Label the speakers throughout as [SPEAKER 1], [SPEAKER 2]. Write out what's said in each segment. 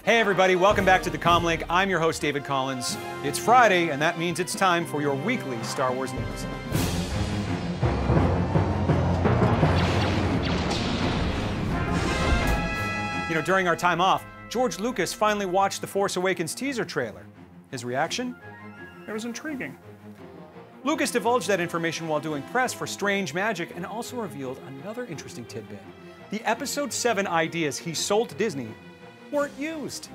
[SPEAKER 1] Hey everybody, welcome back to the Comlink. I'm your host, David Collins. It's Friday, and that means it's time for your weekly Star Wars news. You know, during our time off, George Lucas finally watched The Force Awakens teaser trailer. His reaction? It was intriguing. Lucas divulged that information while doing press for Strange Magic and also revealed another interesting tidbit. The Episode 7 ideas he sold to Disney weren't used.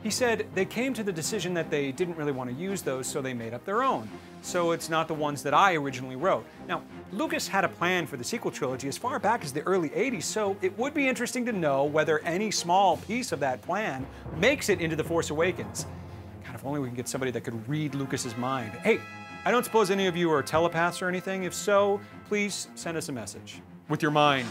[SPEAKER 1] He said they came to the decision that they didn't really want to use those, so they made up their own. So it's not the ones that I originally wrote. Now, Lucas had a plan for the sequel trilogy as far back as the early 80s, so it would be interesting to know whether any small piece of that plan makes it into The Force Awakens. God, if only we can get somebody that could read Lucas's mind. Hey, I don't suppose any of you are telepaths or anything. If so, please send us a message with your mind.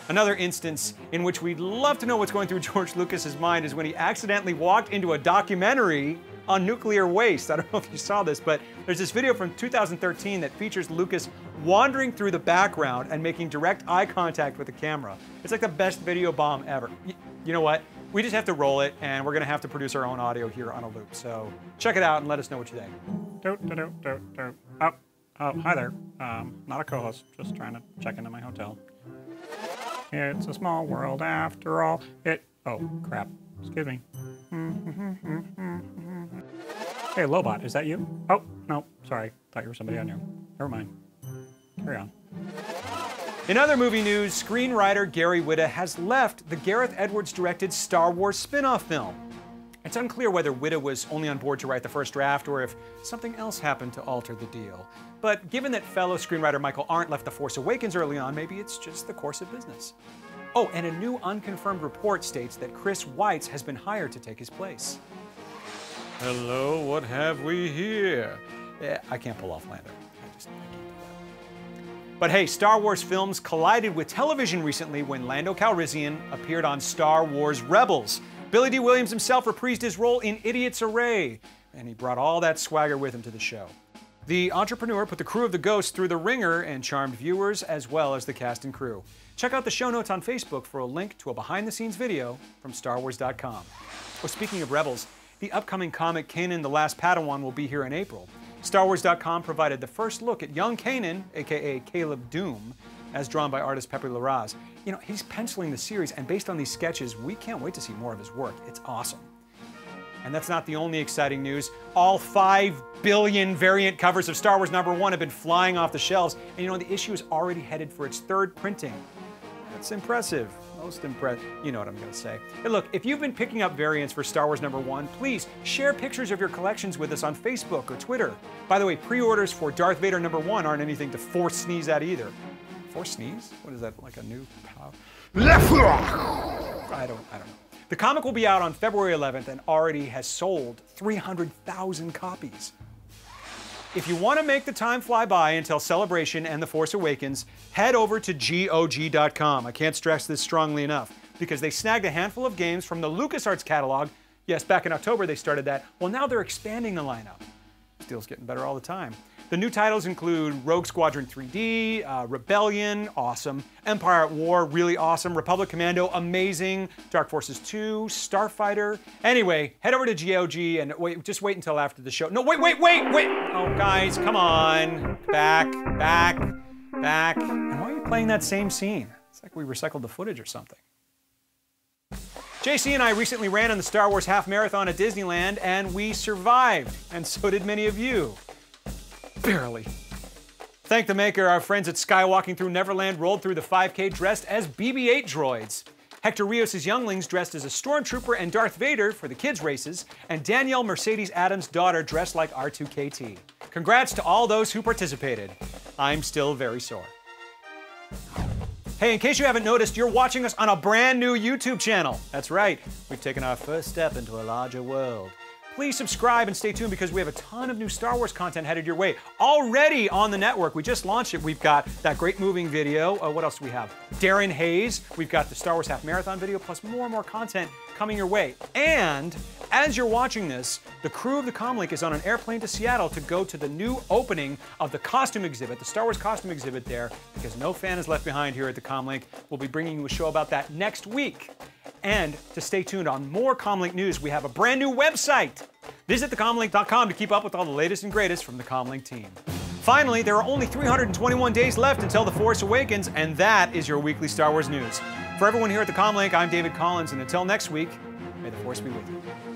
[SPEAKER 1] Another instance in which we'd love to know what's going through George Lucas's mind is when he accidentally walked into a documentary on nuclear waste. I don't know if you saw this, but there's this video from 2013 that features Lucas wandering through the background and making direct eye contact with the camera. It's like the best video bomb ever. You know what? We just have to roll it, and we're gonna have to produce our own audio here on a loop. So check it out and let us know what you think. Oh, hi there. Not a co-host, just trying to check into my hotel. It's a small world after all. Oh, crap. Excuse me. Hey, Lobot, is that you? Oh, no, sorry. Thought you were somebody I knew. Never mind. Carry on. In other movie news, screenwriter Gary Whitta has left the Gareth Edwards-directed Star Wars spin-off film. It's unclear whether Whitta was only on board to write the first draft or if something else happened to alter the deal. But given that fellow screenwriter Michael Arndt left The Force Awakens early on, maybe it's just the course of business. Oh, and a new unconfirmed report states that Chris Weitz has been hired to take his place. Hello, what have we here? I can't pull off Lando. I can't do that. But hey, Star Wars films collided with television recently when Lando Calrissian appeared on Star Wars Rebels. Billy D. Williams himself reprised his role in Idiot's Array, and he brought all that swagger with him to the show. The entrepreneur put the crew of the Ghost through the ringer and charmed viewers as well as the cast and crew. Check out the show notes on Facebook for a link to a behind-the-scenes video from StarWars.com. Oh, speaking of Rebels, the upcoming comic Kanan the Last Padawan will be here in April. StarWars.com provided the first look at young Kanan, aka Caleb Doom, as drawn by artist Pepe Larraz. You know, he's penciling the series, and based on these sketches, we can't wait to see more of his work. It's awesome. And that's not the only exciting news. All 5 billion variant covers of Star Wars #1 have been flying off the shelves, and you know, the issue is already headed for its 3rd printing. That's impressive. Most impressive. You know what I'm going to say. Hey, look, if you've been picking up variants for Star Wars #1, please share pictures of your collections with us on Facebook or Twitter. By the way, pre-orders for Darth Vader #1 aren't anything to force sneeze at either. Force sneeze? What is that, like a new power? I don't know. The comic will be out on February 11th and already has sold 300,000 copies. If you want to make the time fly by until Celebration and The Force Awakens, head over to GOG.com. I can't stress this strongly enough, because they snagged a handful of games from the LucasArts catalog. Yes, back in October they started that. Well, now they're expanding the lineup. This deal's getting better all the time. The new titles include Rogue Squadron 3D, Rebellion, awesome, Empire at War, really awesome, Republic Commando, amazing, Dark Forces 2, Starfighter. Anyway, head over to GOG and just wait until after the show. No, wait! Oh, guys, come on. Back. And why are you playing that same scene? It's like we recycled the footage or something. JC and I recently ran on the Star Wars Half Marathon at Disneyland, and we survived, and so did many of you. Barely. Thank the maker, our friends at Skywalking Through Neverland rolled through the 5K dressed as BB-8 droids. Hector Rios' younglings dressed as a stormtrooper and Darth Vader for the kids' races, and Danielle Mercedes Adams' daughter dressed like R2-KT. Congrats to all those who participated. I'm still very sore. Hey, in case you haven't noticed, you're watching us on a brand new YouTube channel. That's right, we've taken our first step into a larger world. Please subscribe and stay tuned because we have a ton of new Star Wars content headed your way. Already on the network, we just launched it. We've got that great moving video. What else do we have? Darren Hayes. We've got the Star Wars Half Marathon video, plus more and more content coming your way. And as you're watching this, the crew of the Comlink is on an airplane to Seattle to go to the new opening of the costume exhibit, the Star Wars costume exhibit there, because no fan is left behind here at the Comlink. We'll be bringing you a show about that next week. And to stay tuned on more Comlink news, we have a brand new website. Visit thecomlink.com to keep up with all the latest and greatest from the Comlink team. Finally, there are only 321 days left until The Force Awakens, and that is your weekly Star Wars news. For everyone here at the Comlink, I'm David Collins, and until next week, may the Force be with you.